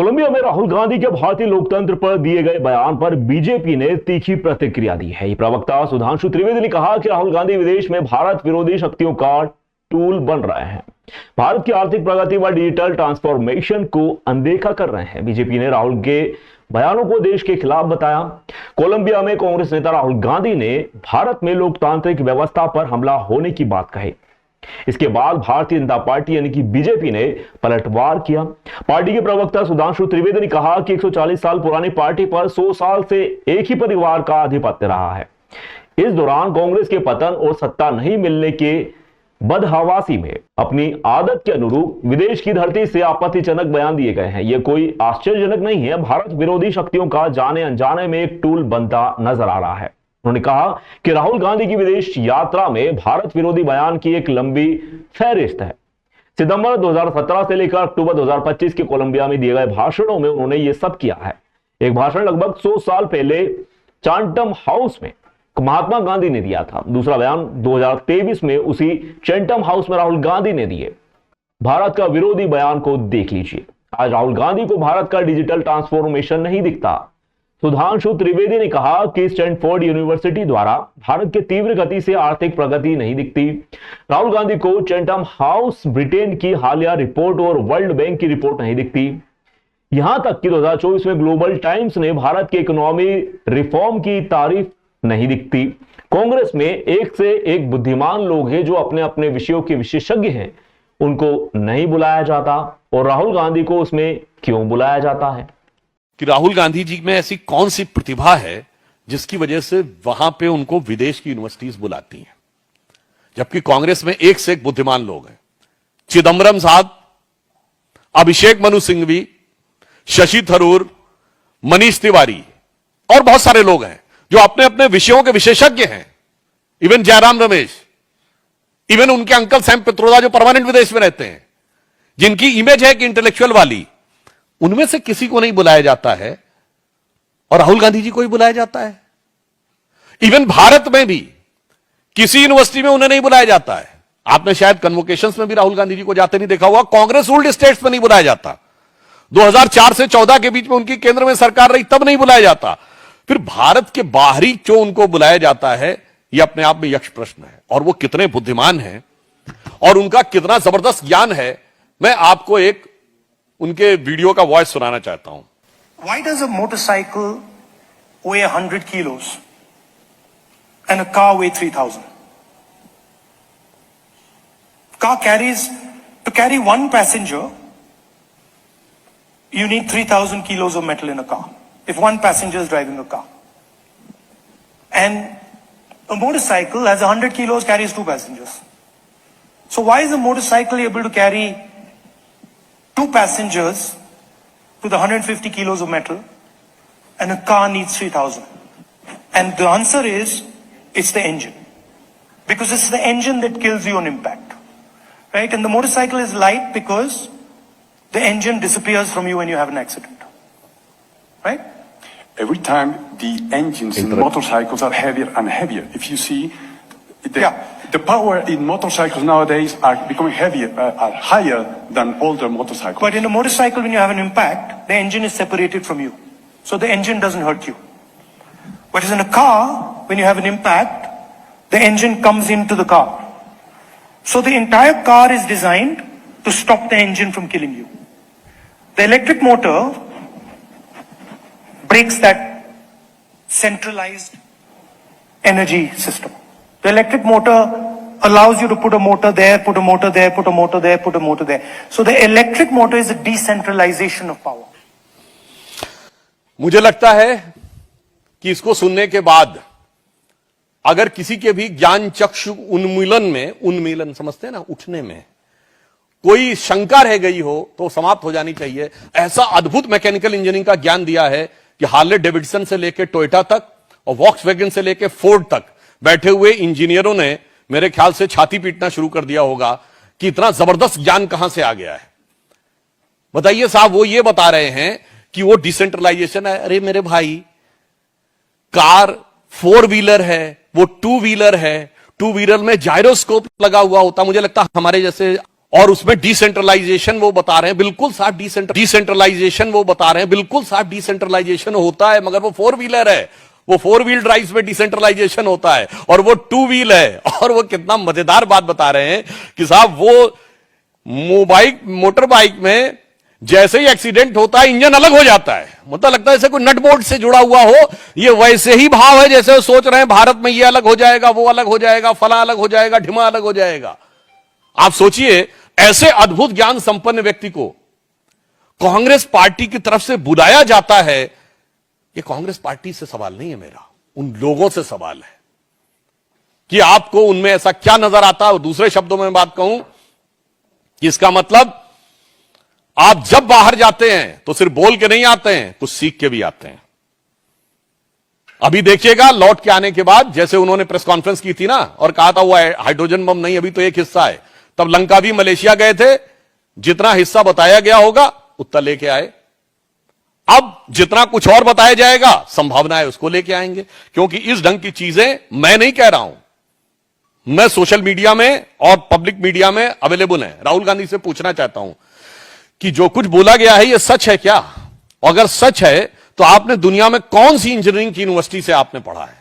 Colombia में राहुल गांधी के भारतीय लोकतंत्र पर दिए गए बयान पर बीजेपी ने तीखी प्रतिक्रिया दी है। प्रवक्ता सुधांशु त्रिवेदी ने कहा कि राहुल गांधी विदेश में भारत विरोधी शक्तियों का टूल बन रहे हैं, भारत की आर्थिक प्रगति व डिजिटल ट्रांसफॉर्मेशन को अनदेखा कर रहे हैं। बीजेपी ने राहुल के बयानों को देश के खिलाफ बताया। कोलंबिया में कांग्रेस नेता राहुल गांधी ने भारत में लोकतांत्रिक व्यवस्था पर हमला होने की बात कही। इसके बाद भारतीय जनता पार्टी यानी कि बीजेपी ने पलटवार किया। पार्टी के प्रवक्ता सुधांशु त्रिवेदी ने कहा कि 140 साल पुरानी पार्टी पर 100 साल से एक ही परिवार का आधिपत्य रहा है। इस दौरान कांग्रेस के पतन और सत्ता नहीं मिलने के बदहवासी में अपनी आदत के अनुरूप विदेश की धरती से आपत्तिजनक बयान दिए गए हैं। यह कोई आश्चर्यजनक नहीं है। भारत विरोधी शक्तियों का जाने अनजाने में एक टूल बनता नजर आ रहा है। उन्होंने कहा कि राहुल गांधी की विदेश यात्रा में भारत विरोधी बयान की एक लंबी फहरिस्त है। सितंबर 2017 से लेकर अक्टूबर 2025 के कोलंबिया में दिए गए भाषणों में उन्होंने यह सब किया है। एक भाषण लगभग 100 साल पहले चैंटम हाउस में महात्मा गांधी ने दिया था। दूसरा बयान 2023 में उसी चैंटम हाउस में राहुल गांधी ने दिए। भारत का विरोधी बयान को देख लीजिए। आज राहुल गांधी को भारत का डिजिटल ट्रांसफॉर्मेशन नहीं दिखता। सुधांशु त्रिवेदी ने कहा कि स्टैनफोर्ड यूनिवर्सिटी द्वारा भारत के तीव्र गति से आर्थिक प्रगति नहीं दिखती। राहुल गांधी को चैंटम हाउस, ब्रिटेन की हालिया रिपोर्ट और वर्ल्ड बैंक की रिपोर्ट नहीं दिखती। यहां तक कि 2024 में ग्लोबल टाइम्स ने भारत के इकोनॉमी रिफॉर्म की तारीफ नहीं दिखती। कांग्रेस में एक से एक बुद्धिमान लोग हैं जो अपने अपने विषयों के विशेषज्ञ हैं, उनको नहीं बुलाया जाता और राहुल गांधी को उसमें क्यों बुलाया जाता है? कि राहुल गांधी जी में ऐसी कौन सी प्रतिभा है जिसकी वजह से वहां पे उनको विदेश की यूनिवर्सिटीज बुलाती हैं, जबकि कांग्रेस में एक से एक बुद्धिमान लोग हैं। चिदंबरम साहब, अभिषेक मनु सिंघवी, शशि थरूर, मनीष तिवारी और बहुत सारे लोग हैं जो अपने अपने विषयों के विशेषज्ञ हैं। इवन जयराम रमेश, इवन उनके अंकल सैम पित्रोदा जो परमानेंट विदेश में रहते हैं, जिनकी इमेज है कि इंटेलेक्चुअल वाली, उनमें से किसी को नहीं बुलाया जाता है और राहुल गांधी जी को ही बुलाया जाता है। इवन भारत में भी किसी यूनिवर्सिटी में उन्हें नहीं बुलाया जाता है। आपने शायद कन्वोकेशंस में भी राहुल गांधी जी को जाते नहीं देखा हुआ। कांग्रेस रूल्ड स्टेट्स में नहीं बुलाया जाता। 2004 से 14 के बीच में उनकी केंद्र में सरकार रही, तब नहीं बुलाया जाता। फिर भारत के बाहरी क्यों उनको बुलाया जाता है, यह अपने आप में यक्ष प्रश्न है। और वो कितने बुद्धिमान हैं और उनका कितना जबरदस्त ज्ञान है, मैं आपको एक उनके वीडियो का वॉइस सुनाना चाहता हूं। Why does a motorcycle weigh 100 kilos and a car weigh 3,000? Car carries, to carry one passenger, you need 3,000 kilos of metal in a car, if one passenger is driving a car. And a motorcycle has 100 kilos, carries two passengers. So why is a motorcycle able to carry two passengers with 150 kilos of metal and a car needs 3,000? And the answer is, it's the engine. Because it's the engine that kills you on impact. Right? And the motorcycle is light because the engine disappears from you when you have an accident. Right? Every time the engines in motorcycles are heavier and heavier. If you see, the power in motorcycles nowadays are becoming heavier, are higher than older motorcycles. But in a motorcycle, when you have an impact, the engine is separated from you. So the engine doesn't hurt you. Whereas in a car, when you have an impact, the engine comes into the car. So the entire car is designed to stop the engine from killing you. The electric motor breaks that centralized energy system. The electric motor allows you to put a motor there, put a motor there, put a motor there, put a motor there. So the electric motor is a decentralization of power. मुझे लगता है कि इसको सुनने के बाद अगर किसी के भी ज्ञान चक्षु उन्मीलन समझते हैं ना, उठने में कोई शंका रह गई हो तो समाप्त हो जानी चाहिए। ऐसा अद्भुत मैकेनिकल इंजीनियरिंग का ज्ञान दिया है कि हार्ले डेविडसन से लेकर टोयोटा तक और वॉक्सवैगन से लेकर फोर्ड तक बैठे हुए इंजीनियरों ने मेरे ख्याल से छाती पीटना शुरू कर दिया होगा कि इतना जबरदस्त ज्ञान कहां से आ गया है। बताइए साहब, वो ये बता रहे हैं कि वो डिसेंट्रलाइजेशन है। अरे मेरे भाई, कार 4 व्हीलर है, वो 2 व्हीलर है। 2 व्हीलर में जायरोस्कोप लगा हुआ होता। मुझे लगता है हमारे जैसे और उसमें डिसेंट्रलाइजेशन वो बता रहे हैं, बिल्कुल साफ डिसेंट्रलाइजेशन वो बता रहे हैं, बिल्कुल साफ डिसेंट्रलाइजेशन होता है, मगर वो 4 व्हीलर है, वो 4 व्हील ड्राइव में डिसेंट्रलाइजेशन होता है, और वो 2 व्हील है। और वो कितना मजेदार बात बता रहे हैं कि साहब वो मोटर बाइक में जैसे ही एक्सीडेंट होता है इंजन अलग हो जाता है, मतलब लगता है जैसे कोई नट बोल्ट से जुड़ा हुआ हो। ये वैसे ही भाव है जैसे वो सोच रहे हैं भारत में ये अलग हो जाएगा, वो अलग हो जाएगा, फला अलग हो जाएगा, ढिमा अलग हो जाएगा। आप सोचिए, ऐसे अद्भुत ज्ञान संपन्न व्यक्ति को कांग्रेस पार्टी की तरफ से बुलाया जाता है। ये कांग्रेस पार्टी से सवाल नहीं है मेरा, उन लोगों से सवाल है कि आपको उनमें ऐसा क्या नजर आता है। और दूसरे शब्दों में बात कहूं कि इसका मतलब आप जब बाहर जाते हैं तो सिर्फ बोल के नहीं आते हैं, कुछ सीख के भी आते हैं। अभी देखिएगा लौट के आने के बाद, जैसे उन्होंने प्रेस कॉन्फ्रेंस की थी ना और कहा था वो हाइड्रोजन बम नहीं अभी तो एक हिस्सा है, तब लंका भी मलेशिया गए थे, जितना हिस्सा बताया गया होगा उतना लेके आए। अब जितना कुछ और बताया जाएगा संभावना है उसको लेके आएंगे, क्योंकि इस ढंग की चीजें मैं नहीं कह रहा हूं, मैं सोशल मीडिया में और पब्लिक मीडिया में अवेलेबल है। राहुल गांधी से पूछना चाहता हूं कि जो कुछ बोला गया है यह सच है क्या? अगर सच है तो आपने दुनिया में कौन सी इंजीनियरिंग की यूनिवर्सिटी से आपने पढ़ा है?